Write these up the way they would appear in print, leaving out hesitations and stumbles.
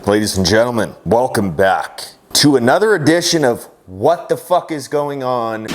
Ladies and gentlemen, welcome back to another edition of What the Fuck is Going On?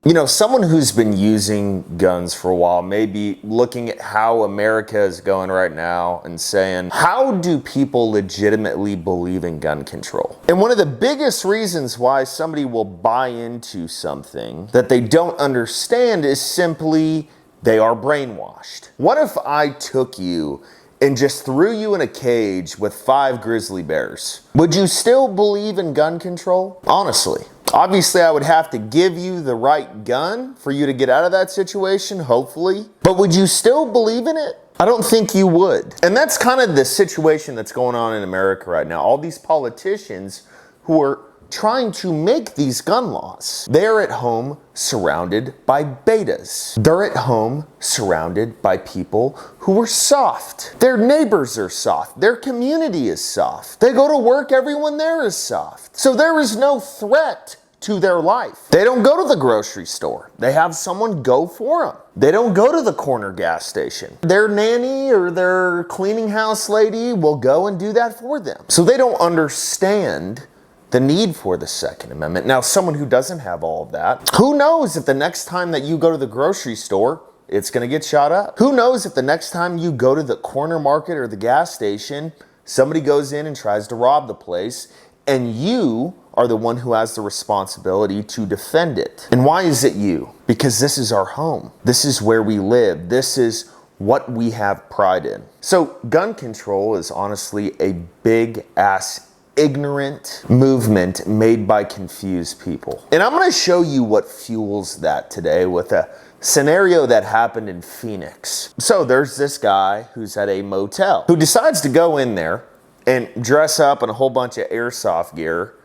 You know, someone who's been using guns for a while may be looking at how America is going right now and saying, how do people legitimately believe in gun control? And one of the biggest reasons why somebody will buy into something that they don't understand is simply they are brainwashed. What if I took you and just threw you in a cage with 5 grizzly bears? Would you still believe in gun control? Honestly. Obviously, I would have to give you the right gun for you to get out of that situation, hopefully. But would you still believe in it? I don't think you would. And that's kind of the situation that's going on in America right now. All these politicians who are trying to make these gun laws. They're at home surrounded by betas. They're at home surrounded by people who are soft. Their neighbors are soft. Their community is soft. They go to work, everyone there is soft. So there is no threat to their life. They don't go to the grocery store. They have someone go for them. They don't go to the corner gas station. Their nanny or their cleaning house lady will go and do that for them. So they don't understand the need for the Second Amendment. Now, someone who doesn't have all of that, who knows if the next time that you go to the grocery store, it's gonna get shot up? Who knows if the next time you go to the corner market or the gas station, somebody goes in and tries to rob the place, and you are the one who has the responsibility to defend it. And why is it you? Because this is our home. This is where we live. This is what we have pride in. So gun control is honestly a big ass ignorant movement made by confused people. And I'm gonna show you what fuels that today with a scenario that happened in Phoenix. So there's this guy who's at a motel who decides to go in there and dress up in a whole bunch of airsoft gear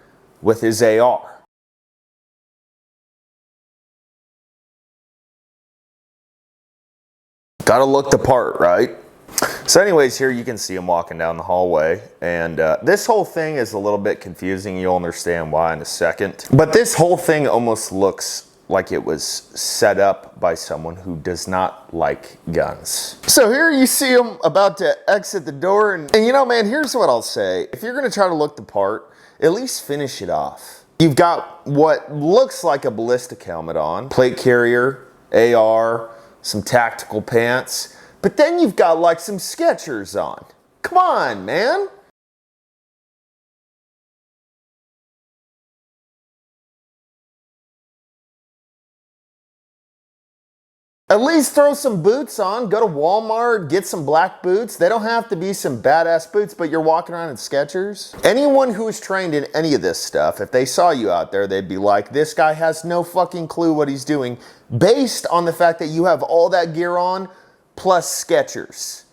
with his AR. Gotta look the part, right? So anyways, here you can see him walking down the hallway, and this whole thing is a little bit confusing. You'll understand why in a second. But this whole thing almost looks like it was set up by someone who does not like guns. So here you see him about to exit the door, and you know, man, here's what I'll say. If you're gonna try to look the part, at least finish it off. You've got what looks like a ballistic helmet on, plate carrier, AR, some tactical pants, but then you've got like some Skechers on. Come on, man. At least throw some boots on, go to Walmart, get some black boots. They don't have to be some badass boots, but you're walking around in Skechers. Anyone who is trained in any of this stuff, if they saw you out there, they'd be like, this guy has no fucking clue what he's doing, based on the fact that you have all that gear on, plus Skechers.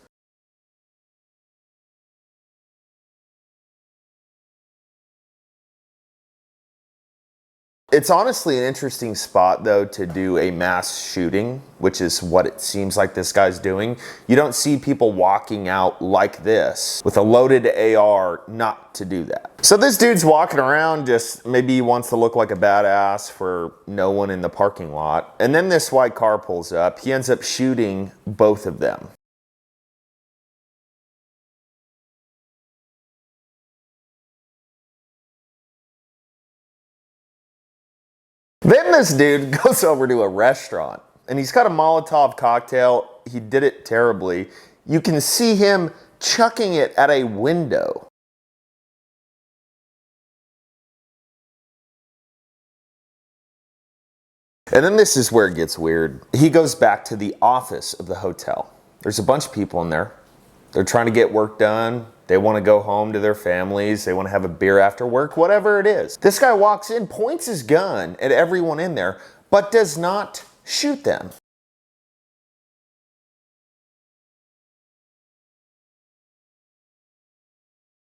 It's honestly an interesting spot though to do a mass shooting, which is what it seems like this guy's doing. You don't see people walking out like this with a loaded AR not to do that. So this dude's walking around, just maybe he wants to look like a badass for no one in the parking lot. And then this white car pulls up. He ends up shooting both of them. Then this dude goes over to a restaurant and he's got a Molotov cocktail. He did it terribly. You can see him chucking it at a window. And then this is where it gets weird. He goes back to the office of the hotel. There's a bunch of people in there. They're trying to get work done. They want to go home to their families. They want to have a beer after work, whatever it is. This guy walks in, points his gun at everyone in there, but does not shoot them.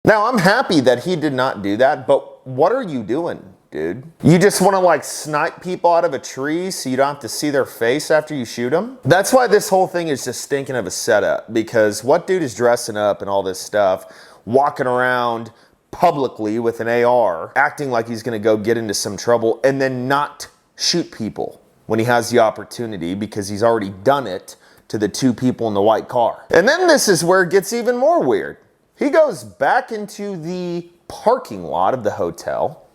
Now, I'm happy that he did not do that, but what are you doing, dude? You just want to like snipe people out of a tree so you don't have to see their face after you shoot them? That's why this whole thing is just stinking of a setup, because what dude is dressing up and all this stuff, walking around publicly with an AR, acting like he's gonna go get into some trouble and then not shoot people when he has the opportunity because he's already done it to the 2 people in the white car. And then this is where it gets even more weird. He goes back into the parking lot of the hotel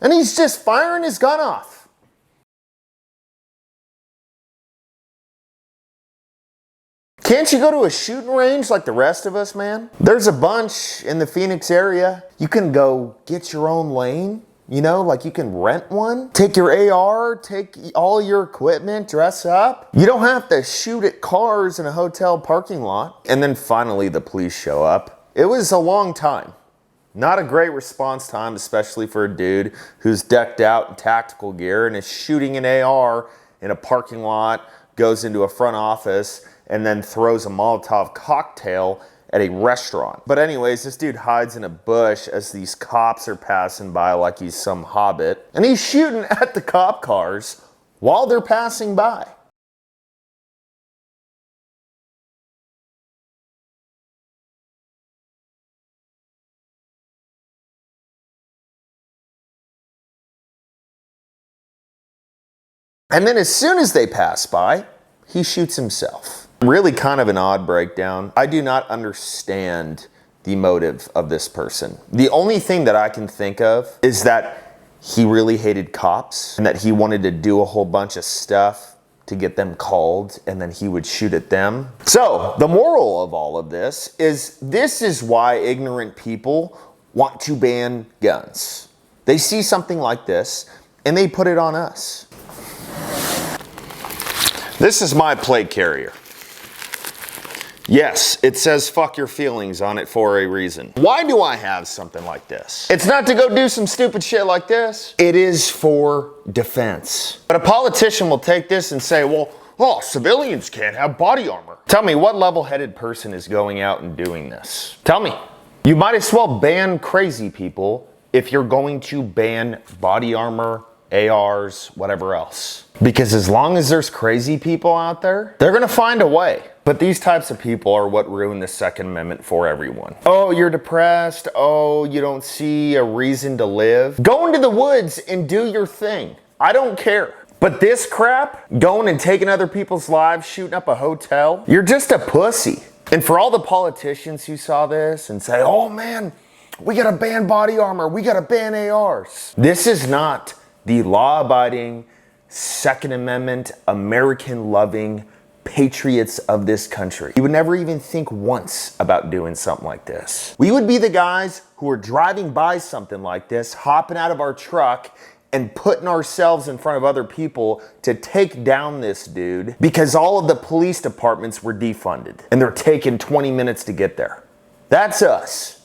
and he's just firing his gun off. Can't you go to a shooting range like the rest of us, man? There's a bunch in the Phoenix area. You can go get your own lane. You know, like you can rent one, take your AR, take all your equipment, dress up. You don't have to shoot at cars in a hotel parking lot. And then finally the police show up. It was a long time. Not a great response time, especially for a dude who's decked out in tactical gear and is shooting an AR in a parking lot, goes into a front office, and then throws a Molotov cocktail at a restaurant. But anyways, this dude hides in a bush as these cops are passing by like he's some hobbit, and he's shooting at the cop cars while they're passing by. And then as soon as they pass by, he shoots himself. Really kind of an odd breakdown. I do not understand the motive of this person. The only thing that I can think of is that he really hated cops and that he wanted to do a whole bunch of stuff to get them called and then he would shoot at them. So the moral of all of this is why ignorant people want to ban guns. They see something like this and they put it on us. This is my plate carrier. Yes, it says fuck your feelings on it for a reason. Why do I have something like this? It's not to go do some stupid shit like this. It is for defense. But a politician will take this and say, well, oh, civilians can't have body armor. Tell me, what level-headed person is going out and doing this? Tell me. You might as well ban crazy people if you're going to ban body armor, ARs, whatever else. Because as long as there's crazy people out there, they're gonna find a way. But these types of people are what ruin the Second Amendment for everyone. Oh, you're depressed. Oh, you don't see a reason to live. Go into the woods and do your thing. I don't care. But this crap, going and taking other people's lives, shooting up a hotel, you're just a pussy. And for all the politicians who saw this and say, oh man, we gotta ban body armor, we gotta ban ARs. This is not the law-abiding, Second Amendment, American-loving patriots of this country. You would never even think once about doing something like this. We would be the guys who are driving by something like this, hopping out of our truck and putting ourselves in front of other people to take down this dude because all of the police departments were defunded and they're taking 20 minutes to get there. That's us.